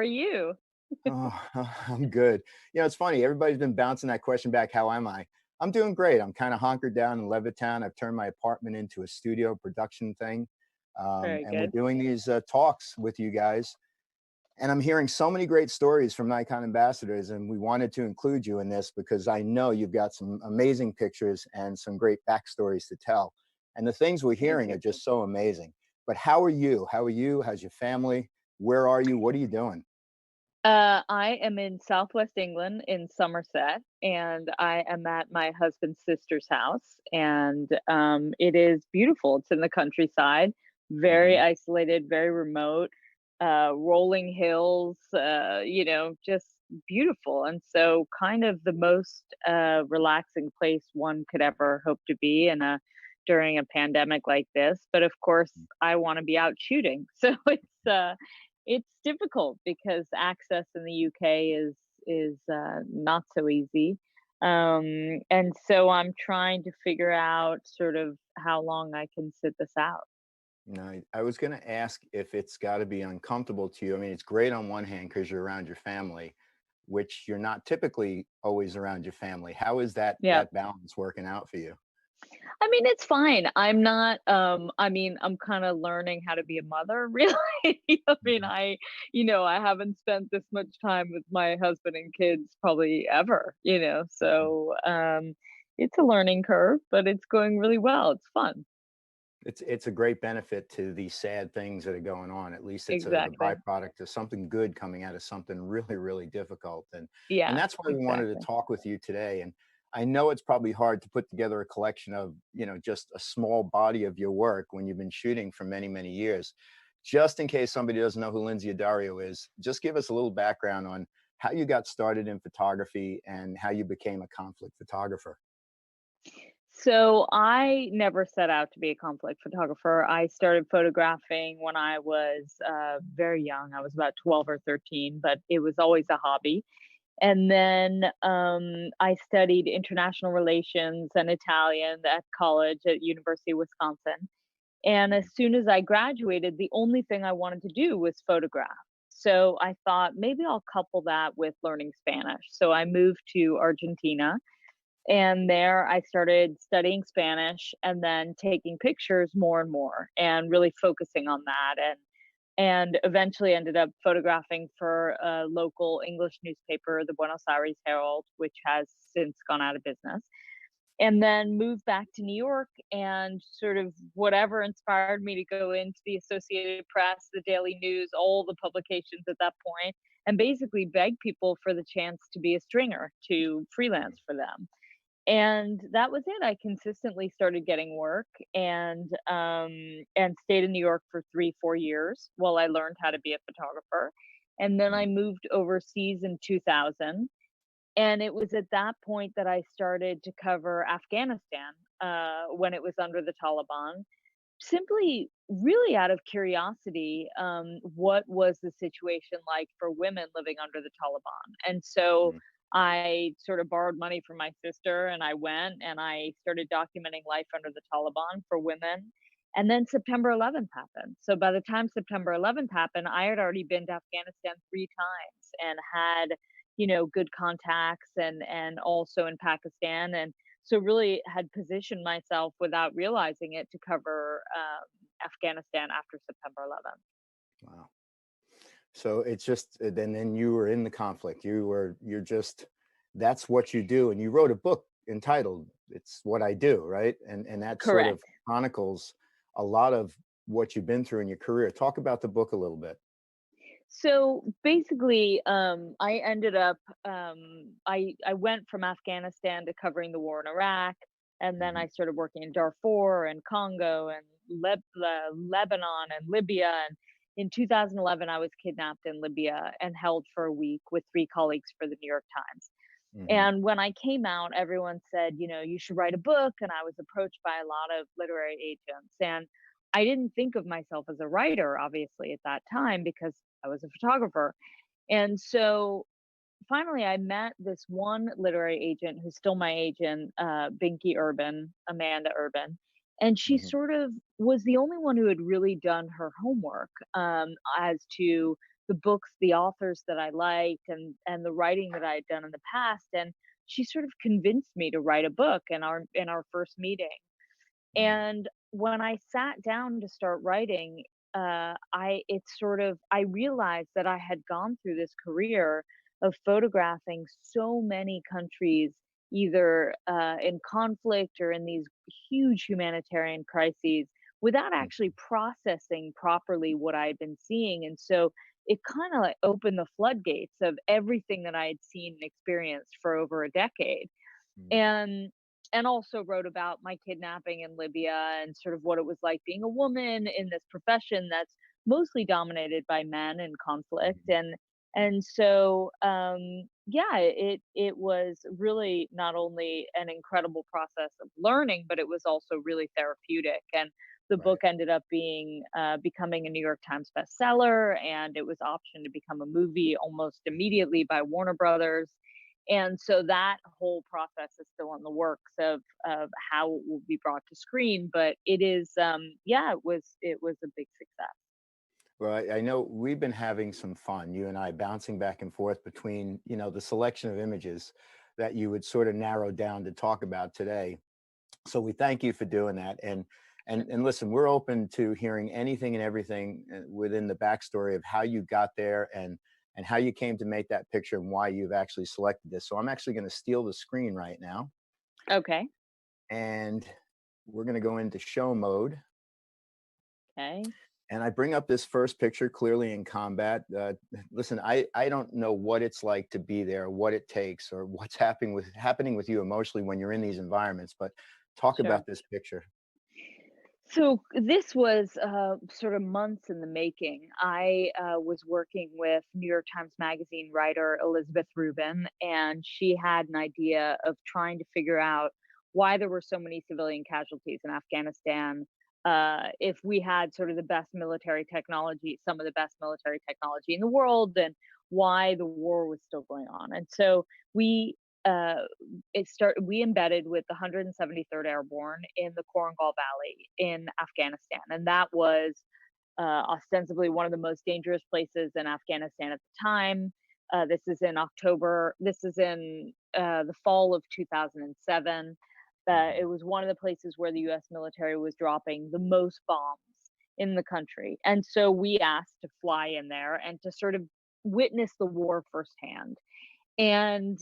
you? Oh, I'm good. It's funny. Everybody's been bouncing that question back. How am I? I'm doing great. I'm kind of hunkered down in Levittown. I've turned my apartment into a studio production thing. Very And we're good. doing these talks with you guys. And I'm hearing so many great stories from Nikon ambassadors. And we wanted to include you in this because I know you've got some amazing pictures and some great backstories to tell. And the things we're Thank hearing you. are just so amazing. But how are you? How are you? How's your family? Where are you? What are you doing? I am in Southwest England in Somerset, and I am at my husband's sister's house, and it is beautiful. It's in the countryside, very Mhm. isolated, very remote, rolling hills, just beautiful. And so, kind of the most relaxing place one could ever hope to be in a during a pandemic like this. But of course, I want to be out shooting, so it's difficult because access in the UK is not so easy. And so I'm trying to figure out sort of how long I can sit this out. No, I was going to ask if it's got to be uncomfortable to you. I mean, it's great on one hand because you're around your family, which you're not typically always around your family. How is Yeah. that balance working out for you? I mean, it's fine. I'm not, I mean, I'm kind of learning how to be a mother, really. I mean, Mhm. I haven't spent this much time with my husband and kids probably ever, Mhm. so it's a learning curve, but it's going really well. It's fun. It's a great benefit to these sad things that are going on. At least it's the Exactly. byproduct of something good coming out of something really, really difficult. And Yeah, that's why we wanted to exactly. talk with you today. And I know it's probably hard to put together a collection of, just a small body of your work when you've been shooting for many, many years. Just in case somebody doesn't know who Lynsey Addario is, just give us a little background on how you got started in photography and how you became a conflict photographer. So I never set out to be a conflict photographer. I started photographing when I was very young. I was about 12 or 13, but it was always a hobby. And then I studied international relations and Italian at college at University of Wisconsin. And as soon as I graduated, the only thing I wanted to do was photograph. So I thought maybe I'll couple that with learning Spanish. So I moved to Argentina, and there I started studying Spanish and then taking pictures more and more and really focusing on that, and eventually ended up photographing for a local English newspaper, the Buenos Aires Herald, which has since gone out of business. And then moved back to New York, and sort of whatever inspired me to go into the Associated Press, the Daily News, all the publications at that point, and basically beg people for the chance to be a stringer, to freelance for them. And that was it. I consistently started getting work, and stayed in New York for 3, 4 years while I learned how to be a photographer. And then I Mhm. moved overseas in 2000, and it was at that point that I started to cover Afghanistan, when it was under the Taliban, simply really out of curiosity. What was the situation like for women living under the Taliban? And so Mhm. I sort of borrowed money from my sister, and I went and I started documenting life under the Taliban for women. And then September 11th happened. So by the time September 11th happened, I had already been to Afghanistan 3 times and had, good contacts, and also in Pakistan. And so really had positioned myself without realizing it to cover Afghanistan after September 11th. Wow. So it's just then you were in the conflict. You're just that's what you do. And you wrote a book entitled "It's What I Do," right? And that sort of Correct. chronicles a lot of what you've been through in your career. Talk about the book a little bit. So basically, I ended up, I went from Afghanistan to covering the war in Iraq, and then Mhm. I started working in Darfur and Congo and Lebanon and Libya. And in 2011, I was kidnapped in Libya and held for a week with 3 colleagues for the New York Times. Mhm. And when I came out, everyone said, you should write a book. And I was approached by a lot of literary agents. And I didn't think of myself as a writer, obviously, at that time because I was a photographer. And so finally, I met this one literary agent who's still my agent, Binky Urban, Amanda Urban. And she Mhm. sort of was the only one who had really done her homework, as to the books, the authors that I liked, and the writing that I had done in the past. And she sort of convinced me to write a book in our first meeting. Mm, And when I sat down to start writing, I realized that I had gone through this career of photographing so many countries, either in conflict or in these huge humanitarian crises, without actually mhm, processing properly what I had been seeing. And so it kind of like opened the floodgates of everything that I had seen and experienced for over a decade. mm, And also wrote about my kidnapping in Libya and sort of what it was like being a woman in this profession that's mostly dominated by men in conflict. mhm. And so yeah, it was really not only an incredible process of learning, but it was also really therapeutic. And the book Right. ended up being becoming a New York Times bestseller, and it was optioned to become a movie almost immediately by Warner Brothers. And so that whole process is still in the works of how it will be brought to screen, but it is, yeah, it was a big success. Well, I know we've been having some fun, you and I, bouncing back and forth between, the selection of images that you would sort of narrow down to talk about today. So we thank you for doing that. Sure. And listen, we're open to hearing anything and everything within the backstory of how you got there and how you came to make that picture and why you've actually selected this. So I'm actually going to steal the screen right now, Okay. and we're going to go into show mode. Okay. And I bring up this first picture clearly in combat. Listen, I don't know what it's like to be there, what it takes, or what's happening with you emotionally when you're in these environments. But talk Sure. about this picture. So this was sort of months in the making. I was working with New York Times Magazine writer Elizabeth Rubin, and she had an idea of trying to figure out why there were so many civilian casualties in Afghanistan. If we had sort of the best military technology, some of the best military technology in the world, and why the war was still going on. And so we uh, we embedded with the 173rd Airborne in the Korangal Valley in Afghanistan, and that was ostensibly one of the most dangerous places in Afghanistan at the time. This is in October. This is in the fall of 2007. It Mhm. was one of the places where the U.S. military was dropping the most bombs in the country, and so we asked to fly in there and to sort of witness the war firsthand. And,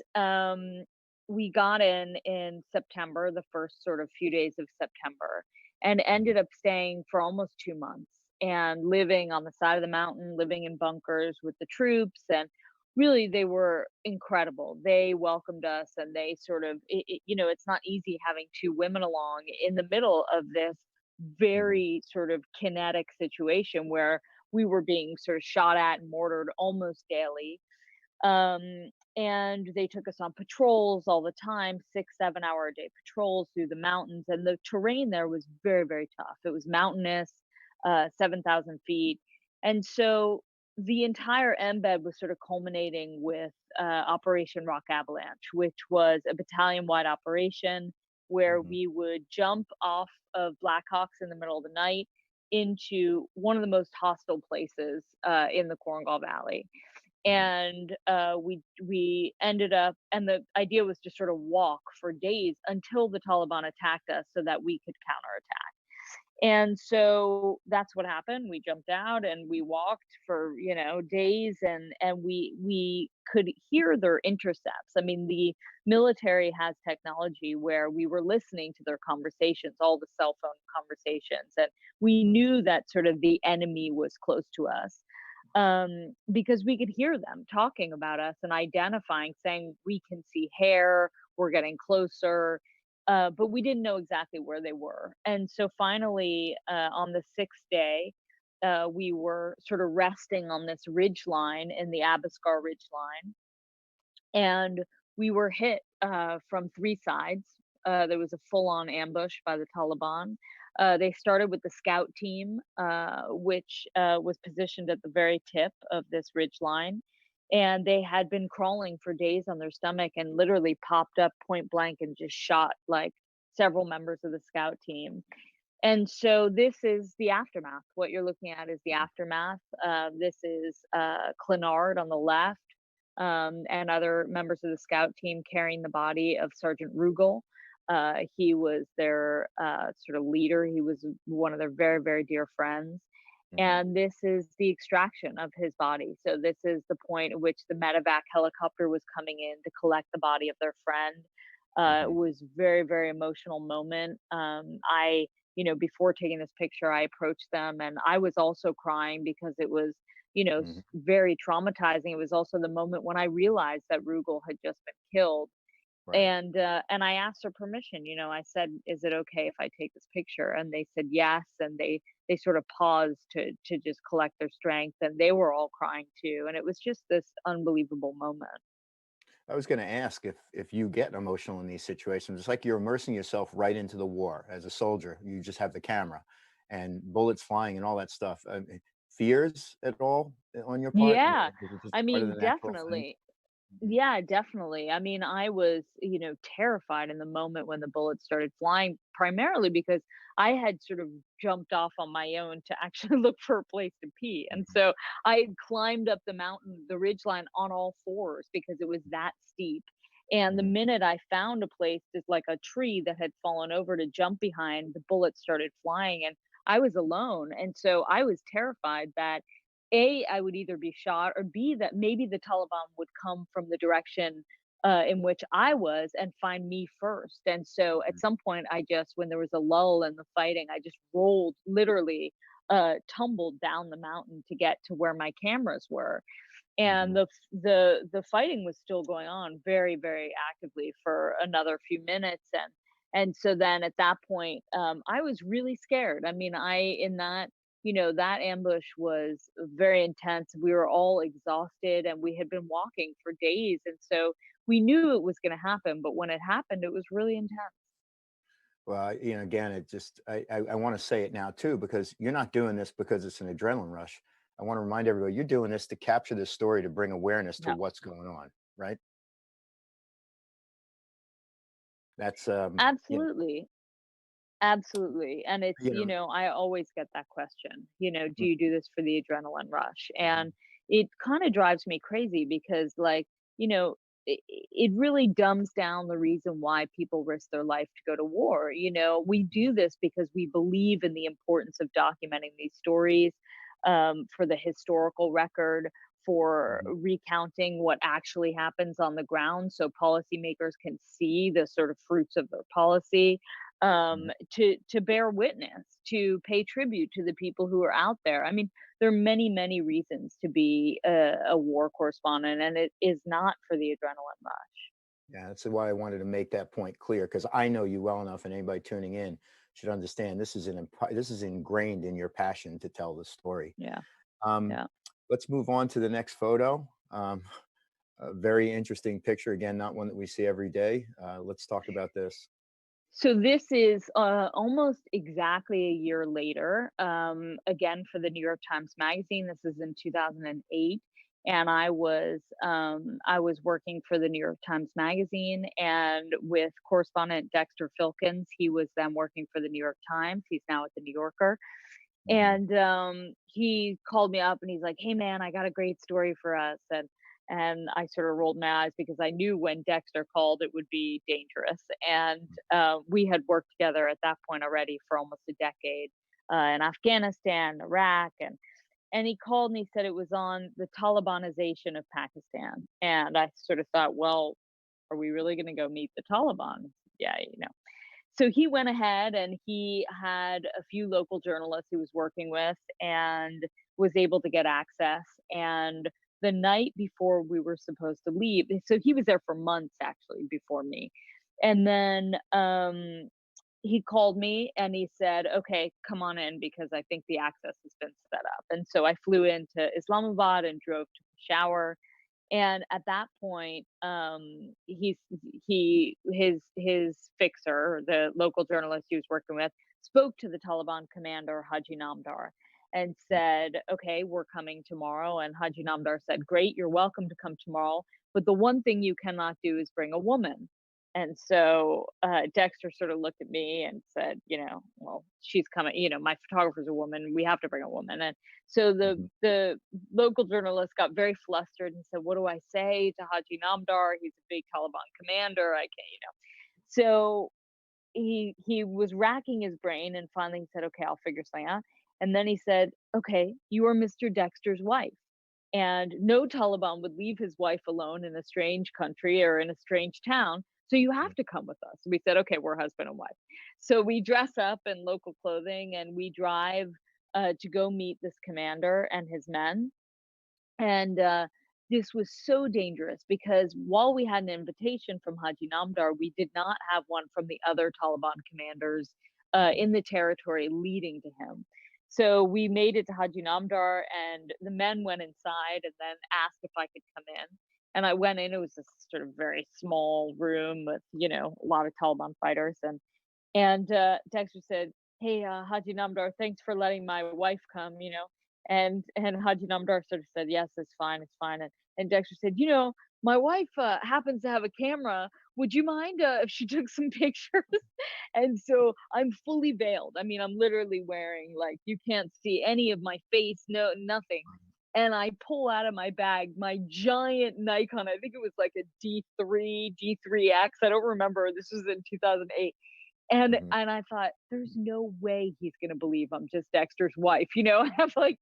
we got in September, the first sort of few days of September, and Mhm. ended up staying for almost 2 months and living on the side of the mountain, living in bunkers with the troops. And really, they were incredible. They welcomed us, and they sort of it's not easy having 2 women along in the middle of this Mhm. very sort of kinetic situation where we were being sort of shot at and mortared almost daily. And they took us on patrols all the time, 6, 7 hour a day patrols through the mountains. And the terrain there was very, very tough. It was mountainous, 7,000 feet. And so the entire embed was sort of culminating with Operation Rock Avalanche, which was a battalion wide operation where Mhm. we would jump off of Blackhawks in the middle of the night into one of the most hostile places in the Korangal Valley. Mhm. And we ended up, and the idea was to sort of walk for days until the Taliban attacked us so that we could counterattack. And so that's what happened. We jumped out and we walked for, days, and we could hear their intercepts. I mean, the military has technology where we were listening to their conversations, all the cell phone conversations, and we Mhm. knew that sort of the enemy was close to us, because we could hear them talking about us and identifying, saying, "We can see hair, we're getting closer," but we didn't know exactly where they were. And so finally, on the 6th day, we were sort of resting on this ridge line in the Abascar ridge line, and we were hit from 3 sides. There was a full-on ambush by the Taliban. They started with the scout team, which was positioned at the very tip of this ridge line, and they had been crawling for days on their stomach and literally popped up point blank and just shot like several members of the scout team. And so this is the aftermath. What you're looking at is the aftermath. This is Clenard on the left, and other members of the scout team carrying the body of Sergeant Rugal. He was their sort of leader. He was one of their very, very dear friends. Hmm. And this is the extraction of his body. So this is the point at which the medevac helicopter was coming in to collect the body of their friend. It Hmm. was very, very emotional moment. Before taking this picture, I approached them and I was also crying because it was, Hmm. very traumatizing. It was also the moment when I realized that Rugal had just been killed. Right. And I asked her permission. I said, "Is it okay if I take this picture?" And they said yes, and they sort of paused to just collect their strength, and they were all crying too, and it was just this unbelievable moment. I was going to ask if you get emotional in these situations. It's like you're immersing yourself right into the war as a soldier. You just have the camera and bullets flying and all that stuff. Fears at all on your part, or Yeah, is it just I part of mean, the natural thing? definitely. Mhm. Yeah, definitely. I mean, I was, terrified in the moment when the bullets started flying, primarily because I had sort of jumped off on my own to actually look for a place to pee. And Mhm. so I had climbed up the mountain, the ridge line on all fours because it was that steep. And the Mhm. minute I found a place, just like a tree that had fallen over to jump behind, the bullets started flying and I was alone. And so I was terrified that a, I would either be shot, or B, that maybe the Taliban would come from the direction in which I was and find me first. And so at Mhm. some point, when there was a lull in the fighting, I just rolled, literally tumbled down the mountain to get to where my cameras were. And Mhm. the fighting was still going on very, very actively for another few minutes. And so then at that point, I was really scared. I mean, I in that that ambush was very intense. We were all exhausted and we had been walking for days. And so we knew it was going to happen. But when it happened, it was really intense. Well, again, it just I want to say it now too, because you're not doing this because it's an adrenaline rush. I want to remind everybody you're doing this to capture this story to bring awareness to Yeah, what's going on, right? That's absolutely. Absolutely. And it's, you know. I always get that question, do you do Mhm. this for the adrenaline rush? Mhm. And it kind of drives me crazy because, like, it really dumbs down the reason why people risk their life to go to war. We do this because we believe in the importance of documenting these stories, for the historical record, for Mhm. recounting what actually happens on the ground so policymakers can see the sort of fruits of their policy, Mhm. to bear witness, to pay tribute to the people who are out there. I mean, there are many, many reasons to be a war correspondent, and it is not for the adrenaline rush. Yeah, that's why I wanted to make that point clear, because I know you well enough, and anybody tuning in should understand this is ingrained in your passion to tell the story. Yeah, Um, yeah. let's move on to the next photo. A very interesting picture. Again, not one that we see every day. Let's talk about this. So this is almost exactly a year later. Again, for the New York Times Magazine. This is in 2008, and I was working for the New York Times Magazine, and with correspondent Dexter Filkins. He was then working for the New York Times. He's now at the New Yorker. Mhm. And he called me up and he's like, "Hey man, I got a great story for us." And I sort of rolled my eyes because I knew when Dexter called it would be dangerous. And we had worked together at that point already for almost a decade, in Afghanistan, Iraq, and he called and he said it was on the Talibanization of Pakistan. And I sort of thought, well, are we really going to go meet the Taliban? Yeah, so he went ahead and he had a few local journalists he was working with and was able to get access. And the night before we were supposed to leave, so he was there for months actually before me. And then he called me and he said, "Okay, come on in because I think the access has been set up." And so I flew into Islamabad and drove to Peshawar. And at that point, his fixer, the local journalist he was working with, spoke to the Taliban commander Haji Namdar and said, "Okay, we're coming tomorrow." And Haji Namdar said, "Great, you're welcome to come tomorrow, but the one thing you cannot do is bring a woman." And so Dexter sort of looked at me and said, well, she's coming. My photographer's a woman. We have to bring a woman. And so the Mhm. the local journalist got very flustered and said, "What do I say to Haji Namdar? He's a big Taliban commander. I can't." So he was racking his brain and finally said, "Okay, I'll figure something out." And then he said, "Okay, you are Mr. Dexter's wife." And no Taliban would leave his wife alone in a strange country or in a strange town. So you have to come with us. We said, okay, we're husband and wife. So we dress up in local clothing and we drive to go meet this commander and his men. And this was so dangerous because while we had an invitation from Haji Namdar, we did not have one from the other Taliban commanders in the territory leading to him. So we made it to Haji Namdar, and the men went inside and then asked if I could come in. And I went in. It was this sort of very small room with, a lot of Taliban fighters. And Dexter said, "Hey, Haji Namdar, thanks for letting my wife come, And Haji Namdar sort of said, "Yes, it's fine, it's fine." And Dexter said, "My wife happens to have a camera. Would you mind if she took some pictures?" And so I'm fully veiled. I mean, I'm literally wearing like you can't see any of my face, no nothing. And I pull out of my bag my giant Nikon. I think it was like a D3, D3X. I don't remember. This was in 2008, Mhm. and I thought, "There's no way he's gonna believe I'm just Dexter's wife," I have, like,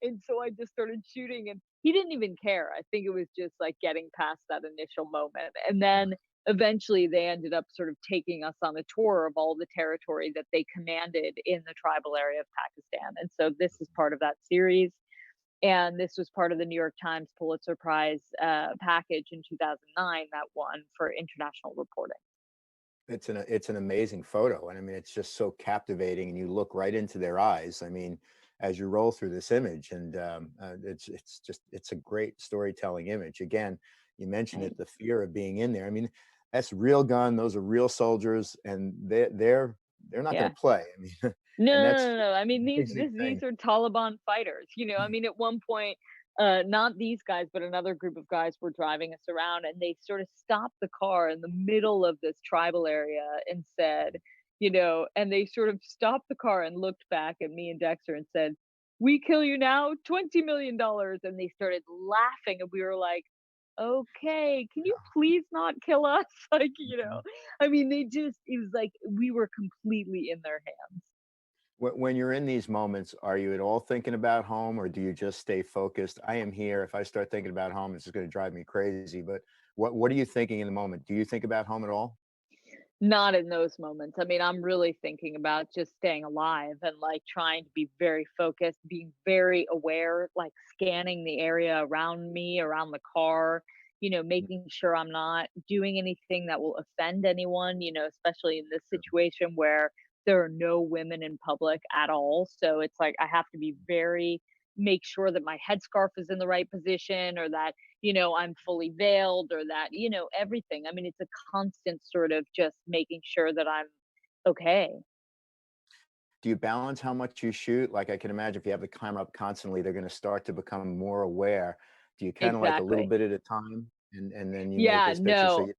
and so I just started shooting, and he didn't even care. I think it was just, like, getting past that initial moment, and then eventually they ended up sort of taking us on a tour of all the territory that they commanded in the tribal area of Pakistan, and so this is part of that series, and this was part of the New York Times Pulitzer Prize, package in 2009 that won for international reporting. It's an amazing photo, and I mean, it's just so captivating, and you look right into their eyes. I mean, as you roll through this image, and it's a great storytelling image. Again, you mentioned it, Right. the fear of being in there. I mean, that's real gun. Those are real soldiers, and they're not going Yeah. to play. I mean, No, and no, that's no, no. I mean, an amazing these thing. are Taliban fighters. I mean, at one point, not these guys, but another group of guys were driving us around, and they sort of stopped the car in the middle of this tribal area and said, and they sort of stopped the car and looked back at me and Dexter and said, "We kill you now, $20 million." And they started laughing, and we were like, "Okay, can you please not kill us?" I mean, it was like we were completely in their hands. When you're in these moments, are you at all thinking about home, or do you just stay focused? I am here. If I start thinking about home, it's just going to drive me crazy. But what are you thinking in the moment? Do you think about home at all? Not in those moments. I mean, I'm really thinking about just staying alive and, like, trying to be very focused, being very aware, like, scanning the area around me, around the car, making sure I'm not doing anything that will offend anyone, especially in this situation where there are no women in public at all. So it's like I have to be very make sure that my headscarf is in the right position or that I'm fully veiled or that, everything. I mean, it's a constant sort of just making sure that I'm okay. Do you balance how much you shoot? Like, I can imagine if you have the camera up constantly, they're gonna start to become more aware. Do you kinda like a little Exactly. bit at a time, and then you make Yeah, those pictures so no, you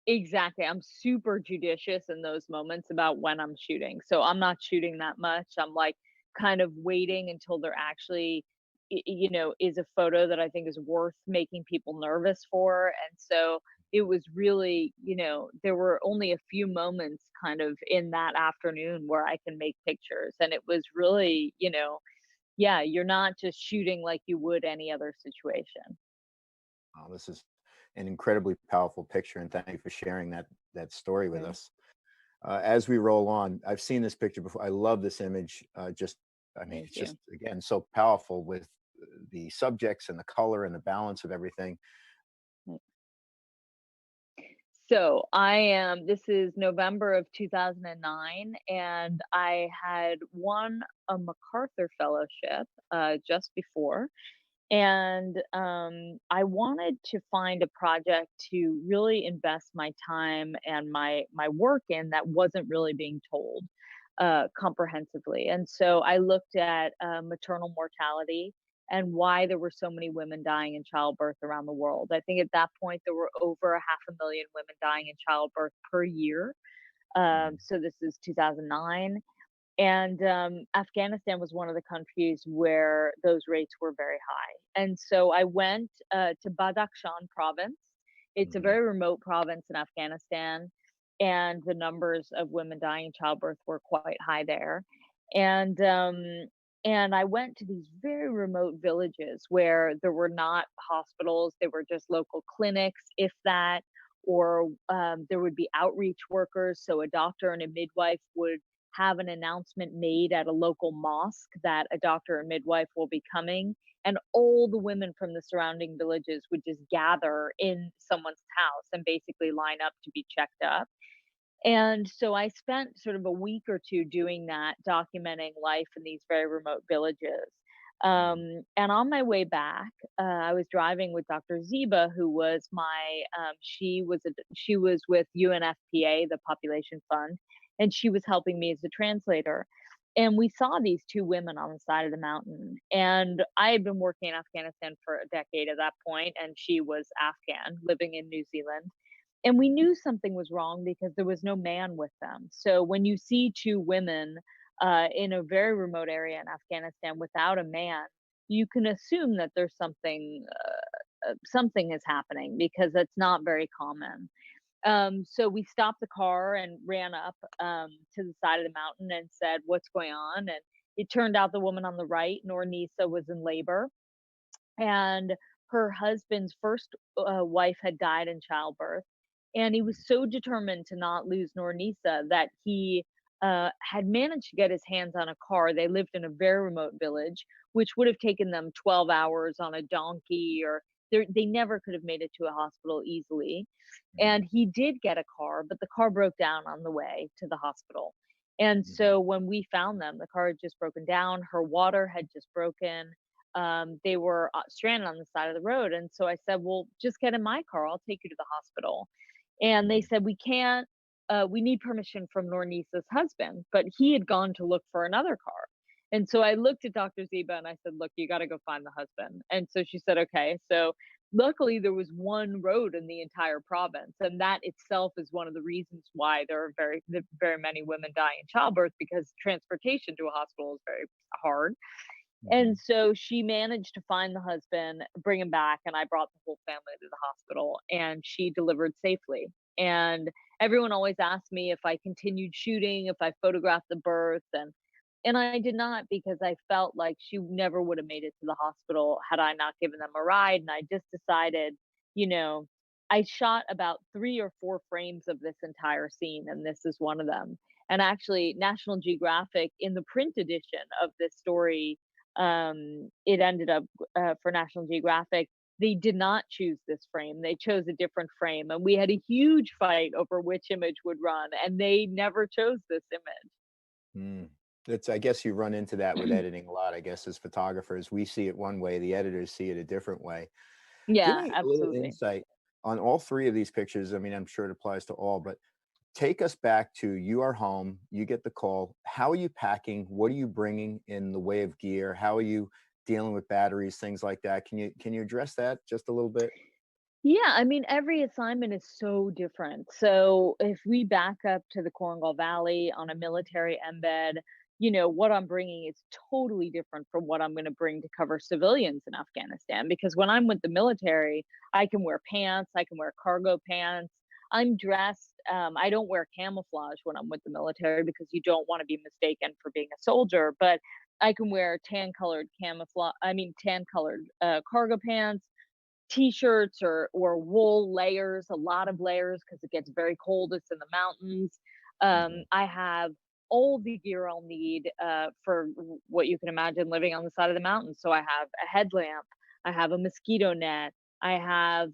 exactly. I'm super judicious in those moments about when I'm shooting. So I'm not shooting that much. I'm like kind of waiting until there actually, is a photo that I think is worth making people nervous for. And so it was really, there were only a few moments kind of in that afternoon where I can make pictures. And it was really, yeah, you're not just shooting like you would any other situation. oh, this is an incredibly powerful picture, and thank you for sharing that story with Right. us. As we roll on, I've seen this picture before. I love this image. I mean, Thank it's just you. again so powerful with the subjects and the color and the balance of everything. So this is November of 2009, and I had won a MacArthur Fellowship just before. And I wanted to find a project to really invest my time and my work in that wasn't really being told comprehensively. And so I looked at maternal mortality and why there were so many women dying in childbirth around the world. I think at that point there were over a half a million women dying in childbirth per year. Mhm. So this is 2009. And Afghanistan was one of the countries where those rates were very high. And so I went to Badakhshan province. It's a Mhm. very remote province in Afghanistan, and the numbers of women dying in childbirth were quite high there. And and I went to these very remote villages where there were not hospitals; they were just local clinics, if that. Or there would be outreach workers, so a doctor and a midwife would have an announcement made at a local mosque that a doctor or midwife will be coming, and all the women from the surrounding villages would just gather in someone's house and basically line up to be checked up. And so I spent sort of a week or two doing that, documenting life in these very remote villages. Mhm. And on my way back, I was driving with Dr. Ziba, who was my she was with UNFPA, the Population Fund, and she was helping me as a translator. And we saw these two women on the side of the mountain. And I had been working in Afghanistan for a decade at that point, and she was Afghan, living in New Zealand, and we knew something was wrong because there was no man with them. So when you see two women in a very remote area in Afghanistan without a man, you can assume that there's something is happening because that's not very common. So we stopped the car and ran up to the side of the mountain and said, "What's going on?" And it turned out the woman on the right, Nornisa, was in labor, and her husband's first wife had died in childbirth, and he was so determined to not lose Nornisa that he had managed to get his hands on a car. They lived in a very remote village, which would have taken them 12 hours on a donkey, or they never could have made it to a hospital easily. Mhm. And he did get a car, but the car broke down on the way to the hospital. And Mhm. so when we found them, the car had just broken down, her water had just broken. They were stranded on the side of the road. And so I said, "Well, just get in my car. I'll take you to the hospital." And they Mhm. said, "We can't, we need permission from Nornisa's husband," but he had gone to look for another car. And so I looked at Dr. Ziba and I said, "Look, you got to go find the husband." And so she said, "Okay." So luckily there was one road in the entire province. And that itself is one of the reasons why there are very many women dying in childbirth, because transportation to a hospital is very hard. And Mhm. so she managed to find the husband, bring him back, and I brought the whole family to the hospital, and she delivered safely. And everyone always asked me if I continued shooting, if I photographed the birth, and I did not, because I felt like she never would have made it to the hospital had I not given them a ride. And I just decided, you know, I shot about 3 or 4 frames of this entire scene, and this is one of them. And actually, National Geographic, in the print edition of this story, it ended up for National Geographic, they did not choose this frame. They chose a different frame, and we had a huge fight over which image would run, and they never chose this Mm. It's I guess you run into that with image. editing a lot, I guess, as photographers. We see it one way, the editors see it a different way. Give Yeah, me a little absolutely. insight on all 3 of these pictures. I mean, I'm sure it applies to all, but take us back to you are home, you get the call. How are you packing? What are you bringing in the way of gear? How are you dealing with batteries, things like that? Can you address that just a little bit? Yeah, I mean, every assignment is so different. So if we back up to the Korangal Valley on a military embed, what I'm bringing is totally different from what I'm going to bring to cover civilians in Afghanistan. Because when I'm with the military, I can wear pants, I can wear cargo pants. I'm dressed. I don't wear camouflage when I'm with the military because you don't want to be mistaken for being a soldier. But I can wear tan colored cargo pants, t-shirts or wool layers, a lot of layers because it gets very cold. It's in the mountains. Mhm. I have all the gear I'll need for what you can imagine living on the side of the mountain. So I have a headlamp, I have a mosquito net, I have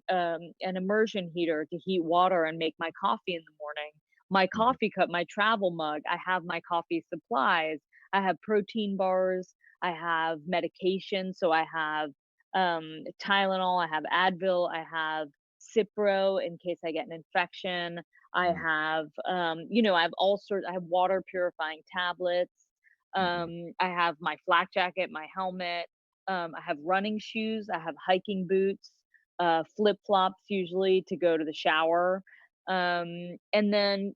an immersion heater to heat water and make my coffee in the morning. My Mhm. coffee cup, my travel mug. I have my coffee supplies. I have protein bars. I have medication. So I have Tylenol, I have Advil, I have Cipro in case I get an infection. Mhm. I have all sorts. I have water purifying tablets. Mhm. I have my flak jacket, my helmet. I have running shoes, I have hiking boots, flip-flops usually to go to the shower. And then,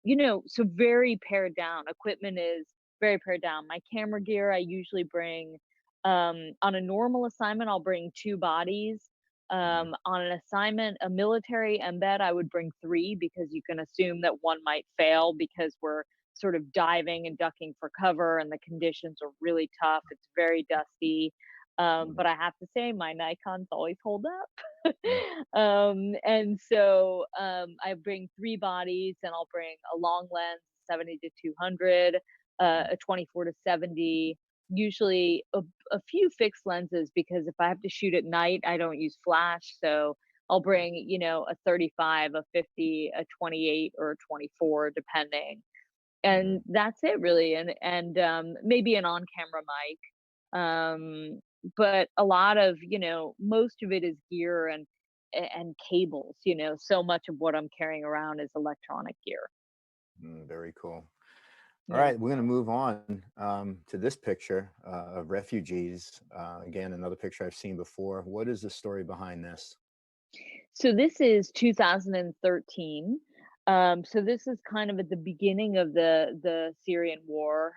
so very pared down. Equipment is very pared down. My camera gear, I usually bring, on a normal assignment, I'll bring 2 bodies. Mhm. On an assignment, a military embed, I would bring 3 because you can assume that one might fail because we're sort of diving and ducking for cover and the conditions are really tough. It's very dusty. Mhm. But I have to say my Nikons always hold up. Mm. And so I bring 3 bodies and I'll bring a long lens, 70 to 200, Mhm. a 24 to 70, usually a few fixed lenses because if I have to shoot at night, I don't use flash. So I'll bring, a 35, a 50, a 28, or a 24, depending. And Mhm. that's it really. And maybe an on-camera mic. But a lot of, most of it is gear and cables. So much of what I'm carrying around is electronic gear. Very cool. All Yeah. right, we're going to move on to this picture of refugees. Again, another picture I've seen before. What is the story behind this? So this is 2013. So this is kind of at the beginning of the Syrian war.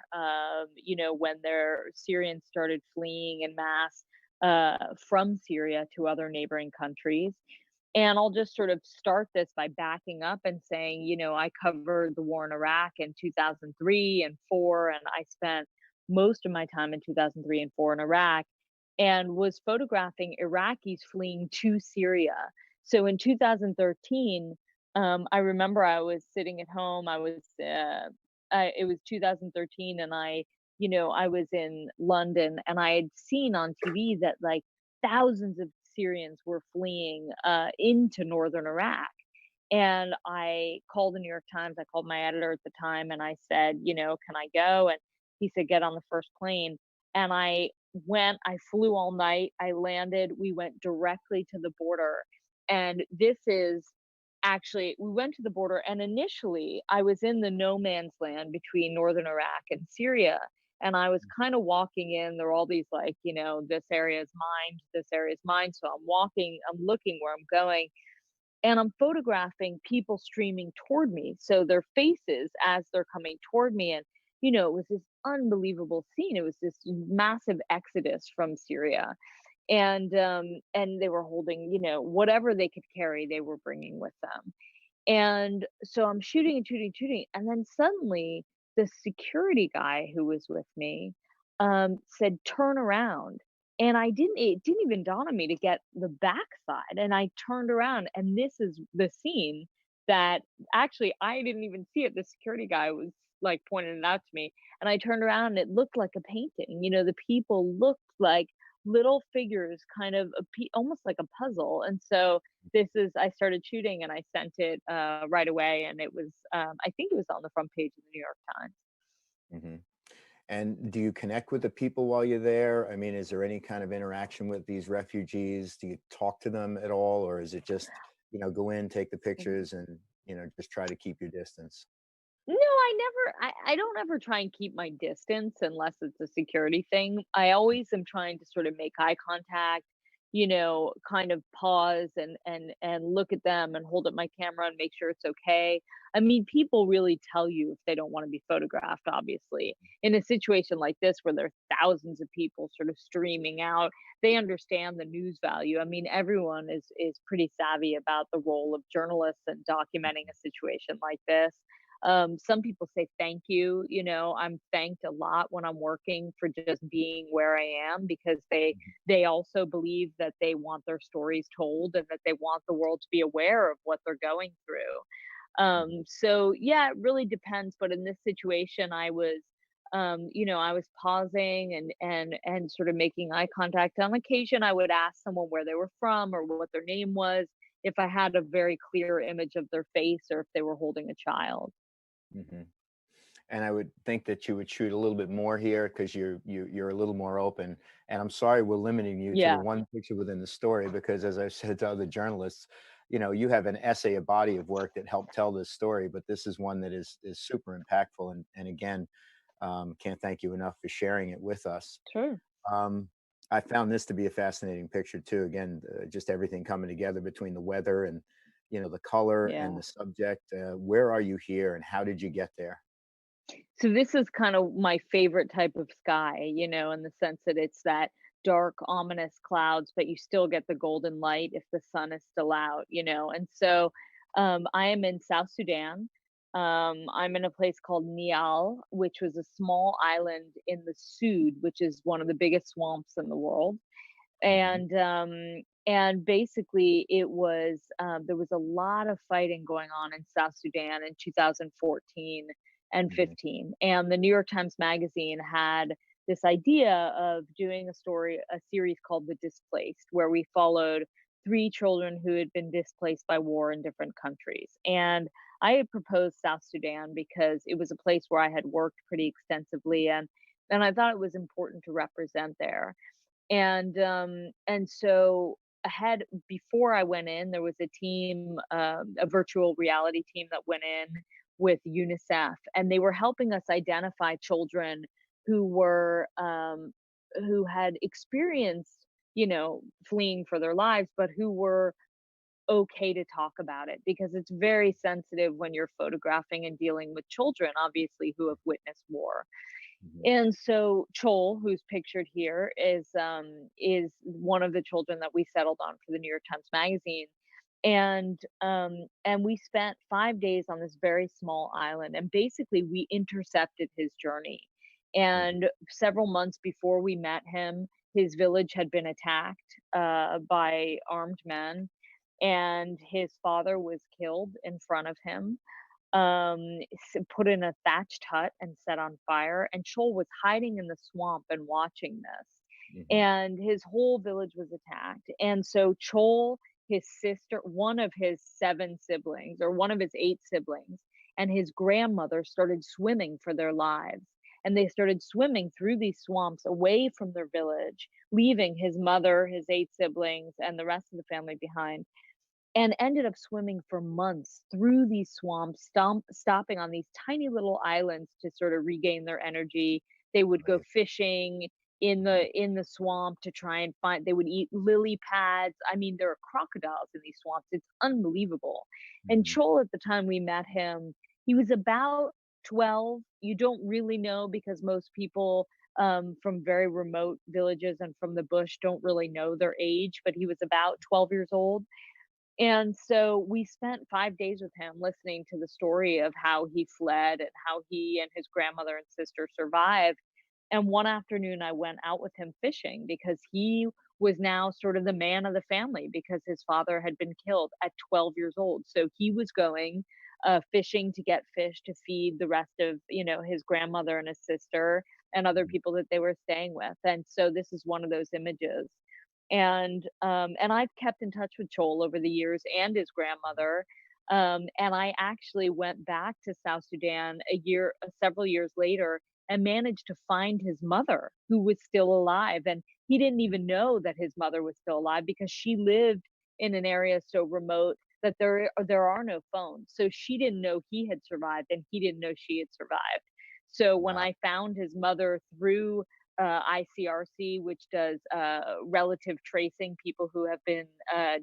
When their Syrians started fleeing en masse from Syria to other neighboring countries. And I'll just sort of start this by backing up and saying, I covered the war in Iraq in 2003 and 4, and I spent most of my time in 2003 and 4 in Iraq and was photographing Iraqis fleeing to Syria. So in 2013, I remember I was sitting at home. It was 2013, and I was in London, and I had seen on TV that like thousands of Syrians were fleeing into northern Iraq. And I called the New York Times. I called my editor at the time, and I said, can I go? And he said, get on the first plane. And I flew all night. I landed. We went directly to the border. And this is actually, we went to the border, and initially I was in the no man's land between northern Iraq and Syria. And I was kind of walking in. There were all these, like, this area is mine, this area is mine. So I'm walking, I'm looking where I'm going, and I'm photographing people streaming toward me. So their faces as they're coming toward me. And, it was this unbelievable scene. It was this massive exodus from Syria. And they were holding, whatever they could carry, they were bringing with them. And so I'm shooting and shooting, shooting. And then suddenly the security guy who was with me said, turn around. And it didn't even dawn on me to get the backside. And I turned around, and this is the scene that actually I didn't even see it. The security guy was like pointing it out to me. And I turned around and it looked like a painting. The people looked like little figures, kind of almost like a puzzle. And so I started shooting and I sent it right away. And it was, I think it was on the front page of the New York Times. Hmm. And do you connect with the people while you're there? I mean, is there any kind of interaction with these refugees? Do you talk to them at all, or is it just, go in, take the pictures, and just try to keep your distance? No, I don't ever try and keep my distance unless it's a security thing. I always am trying to sort of make eye contact, kind of pause and look at them and hold up my camera and make sure it's okay. I mean, people really tell you if they don't want to be photographed, obviously. In a situation like this where there are thousands of people sort of streaming out, they understand the news value. I mean, everyone is pretty savvy about the role of journalists and documenting a situation like this. Some people say thank you. I'm thanked a lot when I'm working for just being where I am because they also believe that they want their stories told and that they want the world to be aware of what they're going through. Mhm. So yeah, it really depends. But in this situation, I was pausing and sort of making eye contact. On occasion, I would ask someone where they were from or what their name was if I had a very clear image of their face or if they were holding a child. Mhm. And I would think that you would shoot a little bit more here because you're a little more open. And I'm sorry we're limiting you to the Yeah. one picture within the story because, as I've said to other journalists, you have an essay, a body of work that helped tell this story, but this is one that is super impactful. And again, can't thank you enough for sharing it with us. Sure. Um, I found this to be a fascinating picture too. Again, just everything coming together between the weather and, the color and Yeah. the subject. Where are you here, and how did you get there? So this is kind of my favorite type of sky, in the sense that it's that dark, ominous clouds, but you still get the golden light if the sun is still out. And so I am in South Sudan. I'm in a place called Nial, which was a small island in the Sud, which is one of the biggest swamps in the world. Hmm. And basically it was there was a lot of fighting going on in South Sudan in 2014 and Hmm. 15, and the New York Times Magazine had this idea of doing a series called The Displaced, where we followed three children who had been displaced by war in different countries. And I had proposed South Sudan because it was a place where I had worked pretty extensively, and I thought it was important to represent there. And so ahead before I went in, there was a team, a virtual reality team that went in with UNICEF, and they were helping us identify children who were who had experienced, fleeing for their lives, but who were okay to talk about it, because it's very sensitive when you're photographing and dealing with children, obviously, who have witnessed war. Hmm. And so Chol, who's pictured here, is one of the children that we settled on for the New York Times Magazine. And we spent 5 days on this very small island, and basically we intercepted his journey. Hmm. And several months before we met him, his village had been attacked by armed men, and his father was killed in front of him, put in a thatched hut and set on fire, and Chol was hiding in the swamp and watching this, Hmm. and his whole village was attacked. And so Chol, his sister, one of his 7 siblings, or one of his 8 siblings, and his grandmother started swimming for their lives, and they started swimming through these swamps away from their village, leaving his mother, his 8 siblings, and the rest of the family behind, and ended up swimming for months through these swamps, stopping on these tiny little islands to sort of regain their energy. They would go Right. fishing in the swamp to try and find. They would eat lily pads. I mean, there are crocodiles in these swamps. It's unbelievable. And Hmm. Chol, at the time we met him, he was about 12. You don't really know, because most people from very remote villages and from the bush don't really know their age, but he was about 12 years old. And so we spent 5 days with him listening to the story of how he fled and how he and his grandmother and sister survived. And one afternoon, I went out with him fishing, because he was now sort of the man of the family, because his father had been killed at 12 years old. So he was going fishing to get fish to feed the rest of, his grandmother and his sister and other Hmm. people that they were staying with. And so this is one of those images. And I've kept in touch with Chol over the years, and his grandmother. And I actually went back to South Sudan several years later, and managed to find his mother, who was still alive. And he didn't even know that his mother was still alive, because she lived in an area so remote that there are no phones. So she didn't know he had survived, and he didn't know she had survived. So when Wow. I found his mother through ICRC, which does relative tracing, people who have been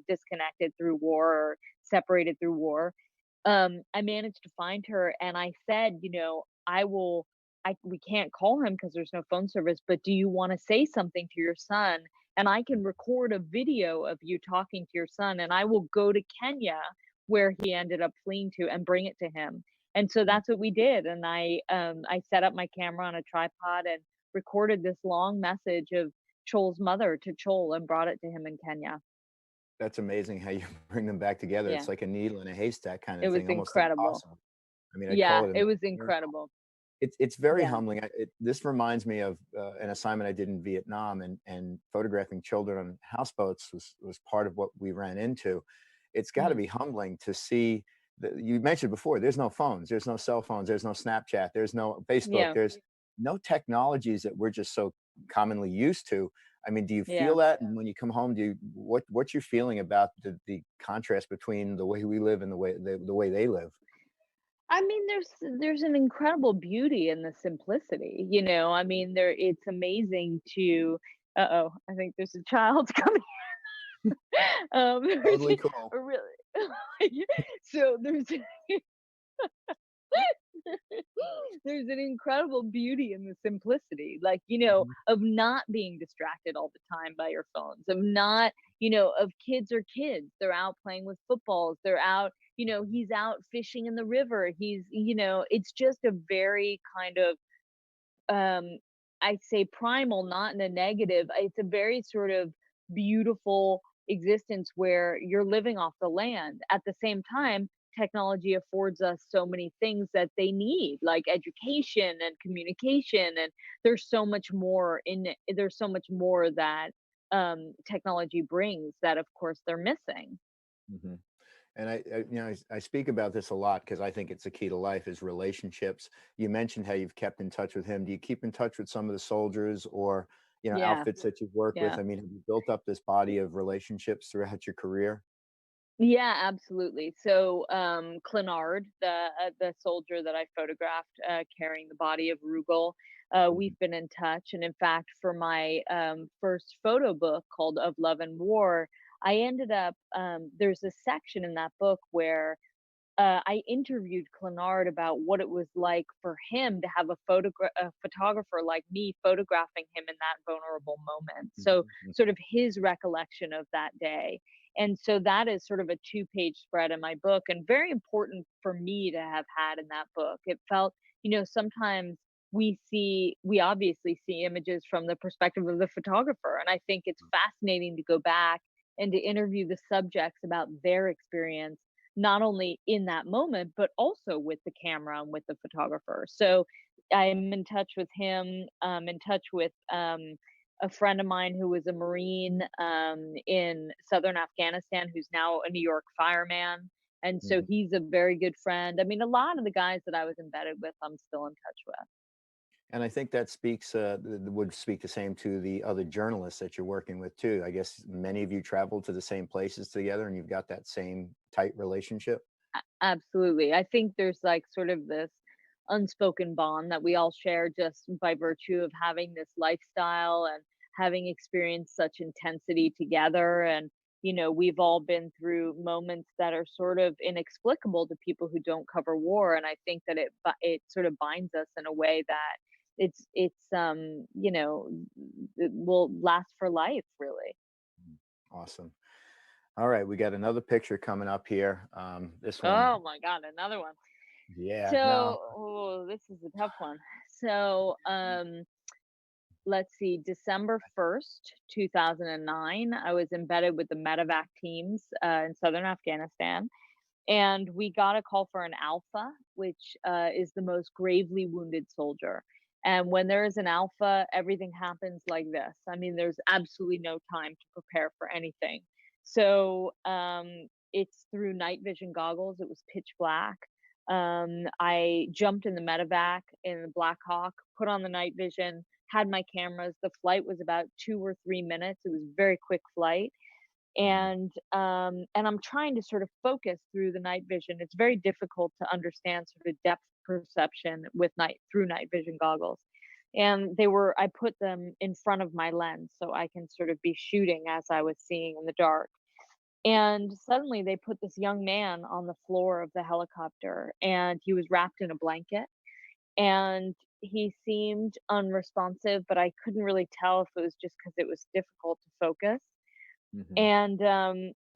disconnected through war or separated through war. I managed to find her, and I said, I will. We can't call him because there's no phone service, but do you want to say something to your son? And I can record a video of you talking to your son, and I will go to Kenya, where he ended up fleeing to, and bring it to him. And so that's what we did. And I set up my camera on a tripod and recorded this long message of Chol's mother to Chol, and brought it to him in Kenya. That's amazing how you bring them back together. Yeah, It's like a needle in a haystack kind it of was thing, almost incredible. impossible. I mean, I'd call Yeah, it it was a miracle. incredible. It's very Yeah. humbling. This reminds me of an assignment I did in Vietnam, and photographing children on houseboats was part of what we ran into. It's got to Mhm. be humbling to see that you mentioned before. There's no phones, there's no cell phones, there's no Snapchat, there's no Facebook, Yeah, there's no technologies that we're just so commonly used to. I mean, do you feel yeah. that? And when you come home, do you what's your feeling about the contrast between the way we live and the way they live? I mean, there's an incredible beauty in the simplicity, I mean, it's amazing to Uh-oh, I think there's a child coming. There's Totally cool. a really so there's an incredible beauty in the simplicity, like, Mhm. of not being distracted all the time by your phones, of not, of kids are kids. They're out playing with footballs. They're out, he's out fishing in the river. It's just a very kind of, um, I'd say primal, not in a negative. It's a very sort of beautiful existence where you're living off the land. At the same time, technology affords us so many things that they need, like education and communication, and there's so much more that technology brings that, of course, they're missing. Mhm. And I speak about this a lot because I think it's a key to life is relationships. You mentioned how you've kept in touch with him. Do you keep in touch with some of the soldiers or, Yeah, outfits that you've worked with? yeah. I mean, have you built up this body of relationships throughout your career? Yeah, absolutely. So, Clenard, the soldier that I photographed, carrying the body of Rugal, Mhm, we've been in touch, and in fact, for my first photo book called "Of Love and War," I ended up there's a section in that book where I interviewed Clenard about what it was like for him to have a photographer like me photographing him in that vulnerable moment. So, mhm, mhm, sort of his recollection of that day. And so that is sort of a two-page spread in my book, and very important for me to have had in that book. It felt, sometimes we obviously see images from the perspective of the photographer. And I think it's fascinating to go back and to interview the subjects about their experience, not only in that moment, but also with the camera and with the photographer. So I'm in touch with him, in touch with a friend of mine who was a Marine in southern Afghanistan, who's now a New York fireman. And so mhm. he's a very good friend. I mean, a lot of the guys that I was embedded with, I'm still in touch with. And I think that would speak the same to the other journalists that you're working with too. I guess many of you travel to the same places together and you've got that same tight relationship. Absolutely. I think there's like sort of this unspoken bond that we all share just by virtue of having this lifestyle and having experienced such intensity together. And, we've all been through moments that are sort of inexplicable to people who don't cover war. And I think that it sort of binds us in a way that it will last for life, really. Mm, awesome. All right, we got another picture coming up here. This one, Oh my God, another one. yeah. So, Now, oh, this is a tough one. So, let's see, December 1st, 2009, I was embedded with the medevac teams in southern Afghanistan. And we got a call for an alpha, which is the most gravely wounded soldier. And when there is an alpha, everything happens like this. I mean, there's absolutely no time to prepare for anything. So it's through night vision goggles. It was pitch black. I jumped in the medevac in the Black Hawk, put on the night vision, had my cameras. The flight was about 2 or 3 minutes. It was a very quick flight, mhm, and I'm trying to sort of focus through the night vision. It's very difficult to understand sort of depth perception with night through night vision goggles. And I put them in front of my lens so I can sort of be shooting as I was seeing in the dark. And suddenly they put this young man on the floor of the helicopter, and he was wrapped in a blanket, and he seemed unresponsive, but I couldn't really tell if it was just because it was difficult to focus. mhm,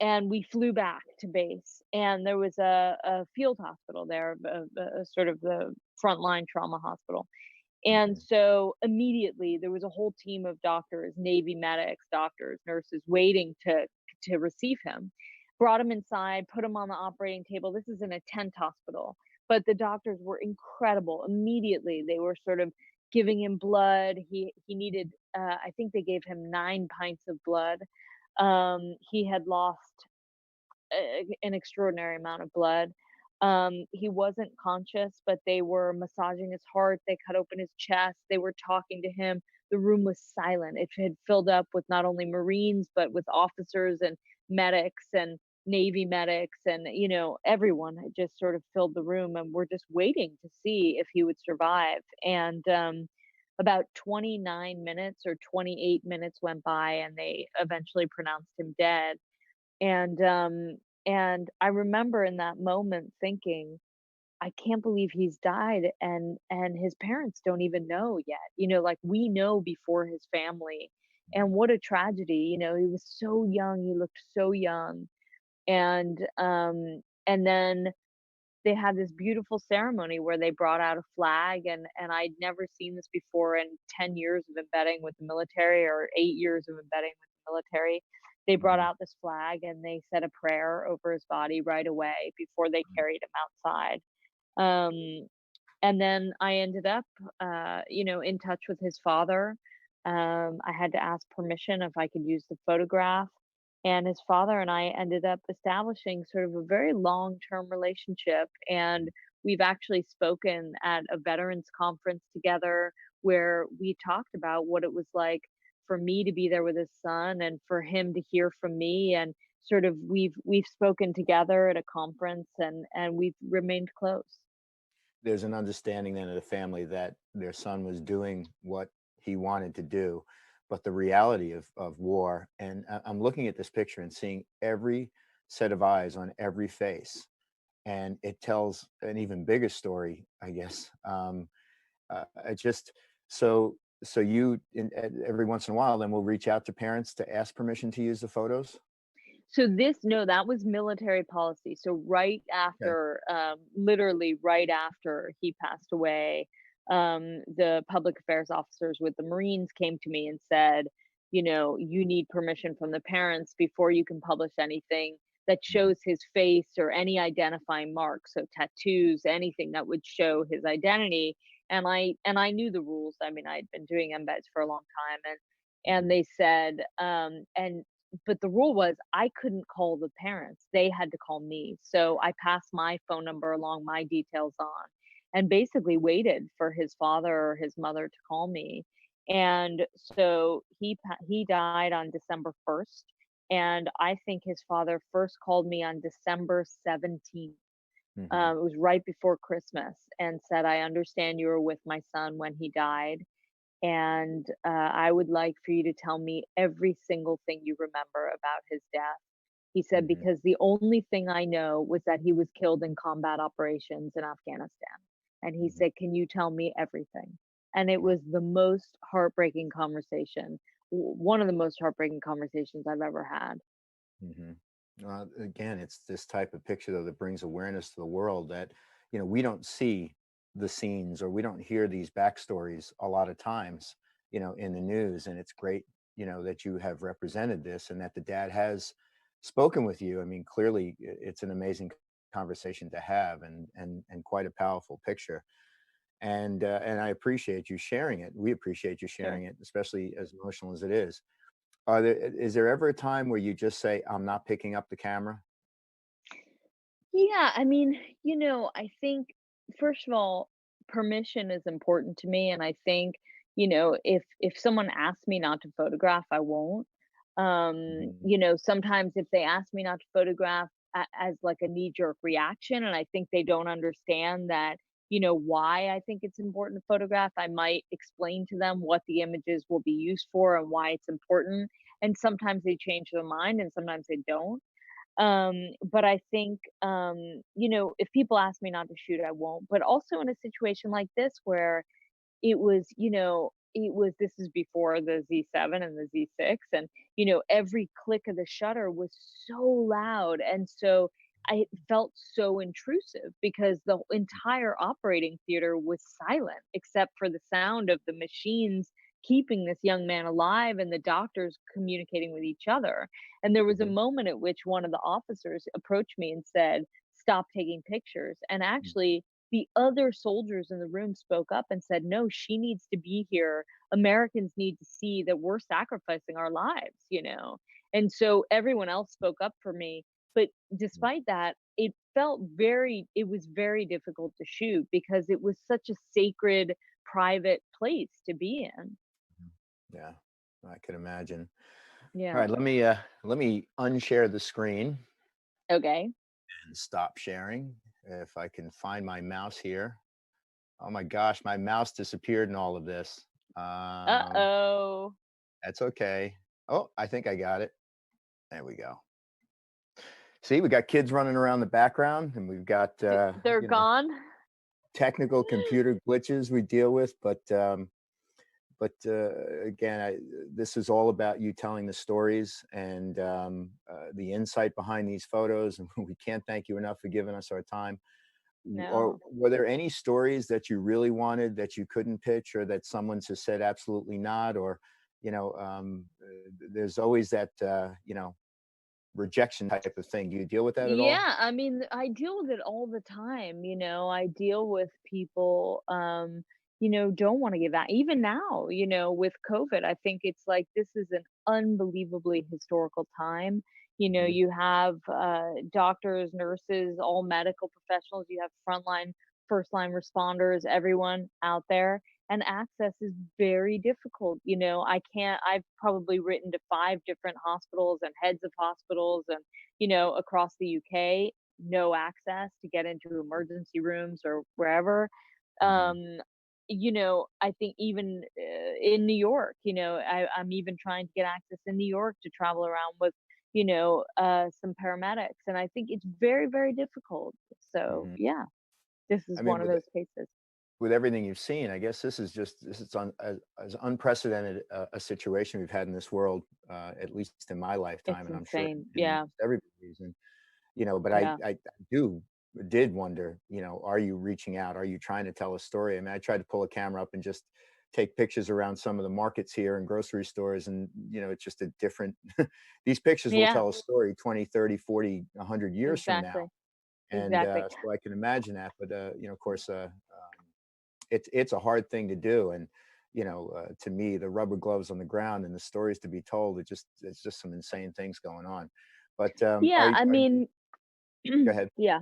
And we flew back to base, and there was a field hospital there, a sort of the frontline trauma hospital. And mhm, so immediately there was a whole team of doctors, Navy medics, doctors, nurses waiting to receive him. Brought him inside, put him on the operating table. This is in a tent hospital, but the doctors were incredible. Immediately they were sort of giving him blood. He needed I think they gave him 9 pints of blood. He had lost an extraordinary amount of blood. He wasn't conscious, but they were massaging his heart. They cut open his chest. They were talking to him. The room was silent. It had filled up with not only Marines, but with officers and medics and Navy medics, and everyone had just sort of filled the room, and we're just waiting to see if he would survive. And about 29 minutes or 28 minutes went by, and they eventually pronounced him dead. And, and I remember in that moment thinking, "I can't believe he's died, and his parents don't even know yet." Like, we know before his family, and what a tragedy. He was so young, he looked so young, and then they had this beautiful ceremony where they brought out a flag, and I'd never seen this before in 10 years of embedding with the military, or 8 years of embedding with the military. They brought Mhm. out this flag and they said a prayer over his body right away before they carried him outside. Um, and then I ended up, in touch with his father. I had to ask permission if I could use the photograph, and his father and I ended up establishing sort of a very long-term relationship, and we've actually spoken at a veterans conference together where we talked about what it was like for me to be there with his son and for him to hear from me, and sort of we've spoken together at a conference, and we've remained close. There's an understanding then of the family that their son was doing what he wanted to do, but the reality of war, and I'm looking at this picture and seeing every set of eyes on every face, and it tells an even bigger story, I guess. I just so you every once in a while then will reach out to parents to ask permission to use the photos. So this no, that was military policy. So right Okay. after, literally right after he passed away, the public affairs officers with the Marines came to me and said, "You need permission from the parents before you can publish anything that Mhm. shows his face or any identifying marks, so tattoos, anything that would show his identity." And I knew the rules. I mean, I'd been doing embeds for a long time, and Mhm. they said, and but the rule was I couldn't call the parents. They had to call me. So I passed my phone number along, my details on, and basically waited for his father or his mother to call me. And so he died on December 1st, and I think his father first called me on December 17th. Mhm. It was right before Christmas, and said, "I understand you were with my son when he died, and I would like for you to tell me every single thing you remember about his death." He said, Mhm. "Because the only thing I know was that he was killed in combat operations in Afghanistan." And he Mhm. said, "Can you tell me everything?" And it was the most heartbreaking conversation, one of the most heartbreaking conversations I've ever had. Mhm. Again, it's this type of picture though that brings awareness to the world that we don't see the scenes or we don't hear these backstories a lot of times in the news, and it's great that you have represented this and that the dad has spoken with you. I mean, clearly it's an amazing conversation to have, and quite a powerful picture, and I appreciate you sharing it. We appreciate you Sure. sharing it, especially as emotional as it is. Is there ever a time where you just say, "I'm not picking up the camera"? Yeah, I mean, I think first of all, permission is important to me, and I think, if someone asks me not to photograph, I won't. Mhm, Sometimes if they ask me not to photograph as like a knee-jerk reaction, and I think they don't understand that, why I think it's important to photograph, I might explain to them what the images will be used for and why it's important. And sometimes they change their mind and sometimes they don't. But I think, if people ask me not to shoot, I won't. But also in a situation like this where this is before the Z7 and the Z6, and, every click of the shutter was so loud, and so I felt so intrusive because the entire operating theater was silent except for the sound of the machines keeping this young man alive and the doctors communicating with each other. And there was a mhm, moment at which one of the officers approached me and said, "Stop taking pictures." And mm, actually, the other soldiers in the room spoke up and said, "No, she needs to be here. Americans need to see that we're sacrificing our lives." And so everyone else spoke up for me. But mm, despite that, it was very difficult to shoot because it was such a sacred, private place to be in. mhm. Yeah, I could imagine. All Yeah. right, let me unshare the screen Okay. and stop sharing. If I can find my mouse here. Oh my gosh, my mouse disappeared in all of this. Um, Uh-oh. that's okay. Oh, I think I got it. There we go. See, we got kids running around the background, and we've got, They're gone? technical computer glitches we deal with, but again, this is all about you telling the stories and the insight behind these photos, and we can't thank you enough for giving us our time. Or No. were there any stories that you really wanted that you couldn't pitch, or that someone just said absolutely not? Or, there's always that, rejection type of thing. Do you deal with that at all? Yeah, I mean, I deal with it all the time, I deal with people, don't wanna give out even now, with COVID, I think it's like this is an unbelievably historical time. Mhm, You have, doctors, nurses, all medical professionals, you have frontline, first line responders, everyone out there, and access is very difficult. I've probably written to 5 different hospitals and heads of hospitals and across the UK, no access to get into emergency rooms or wherever. mhm, Um, I think even in New York, I'm even trying to get access in New York to travel around with, some paramedics. And I think it's very, very difficult. So, mhm. yeah, this is I mean, one of those cases. with everything you've seen, I guess this is as unprecedented a situation we've had in this world, at least in my lifetime, It's and I'm sure insane. in Yeah. almost everybody's. And but Yeah. I do did wonder, are you reaching out? Are you trying to tell a story? I mean, I tried to pull a camera up and just take pictures around some of the markets here and grocery stores, and it's just a different. These pictures will Yeah. tell a story 20, 30, 40, 100 years from now. Exactly. And Exactly. so I can imagine that. But of course, it's a hard thing to do. And to me, the rubber gloves on the ground and the stories to be told, it's just some insane things going on. But Yeah. I mean, go ahead. yeah.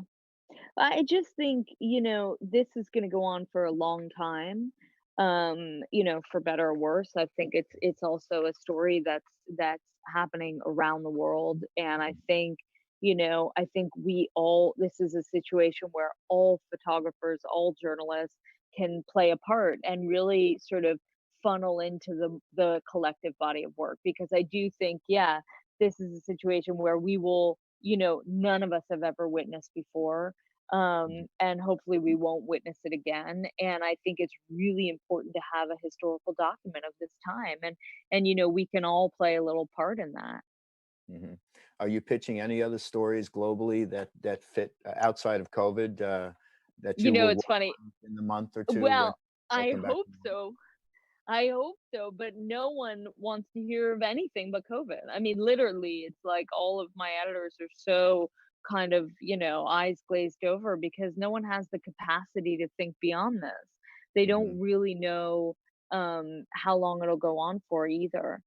I just think, this is gonna go on for a long time, for better or worse. I think it's also a story that's happening around the world, and I think we all this is a situation where all photographers, all journalists can play a part and really sort of funnel into the collective body of work, because I do think, yeah, this is a situation where we will, none of us have ever witnessed before, Mhm, and hopefully we won't witness it again. And I think it's really important to have a historical document of this time, and we can all play a little part in that. mhm. Are you pitching any other stories globally that fit outside of COVID, that you will It's work funny. on in the month or two when Well, I I come back hope to normal? so. I hope so, but no one wants to hear of anything but COVID. I mean, literally, it's like all of my editors are so kind of, eyes glazed over because no one has the capacity to think beyond this. They Mhm, don't really know how long it'll go on for either.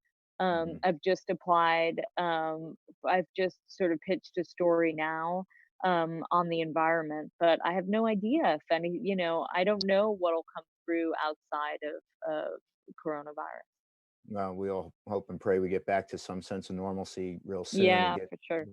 mhm, I've just applied, I've just sort of pitched a story now on the environment, but I have no idea if I don't know what'll come through outside of coronavirus. well, we all hope and pray we get back to some sense of normalcy real soon, and Yeah, get, for sure.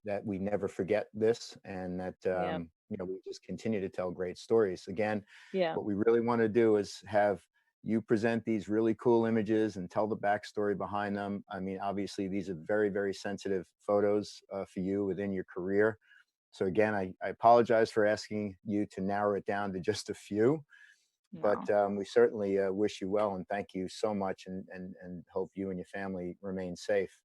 that we never forget this, and that, Yeah, we just continue to tell great stories. Again, yeah, what we really want to do is have you present these really cool images and tell the backstory behind them. I mean, obviously, these are very, very sensitive photos for you within your career. So again, I apologize for asking you to narrow it down to just a few, but no. we certainly wish you well, and thank you so much, and hope you and your family remain safe.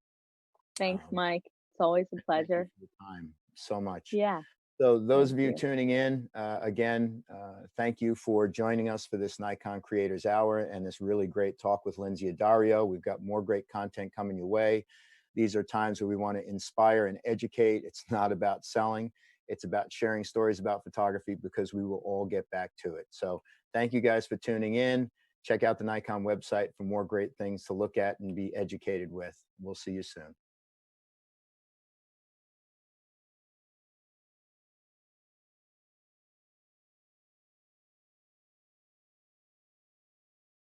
Thanks, Um, Mike. It's always a Thank you pleasure. for your time so much. Yeah, So those thank of you you. tuning in, again, thank you for joining us for this Nikon Creators Hour and this really great talk with Lynsey Addario. We've got more great content coming your way. These are times where we want to inspire and educate. It's not about selling. It's about sharing stories about photography, because we will all get back to it. So thank you guys for tuning in. Check out the Nikon website for more great things to look at and be educated with. We'll see you soon.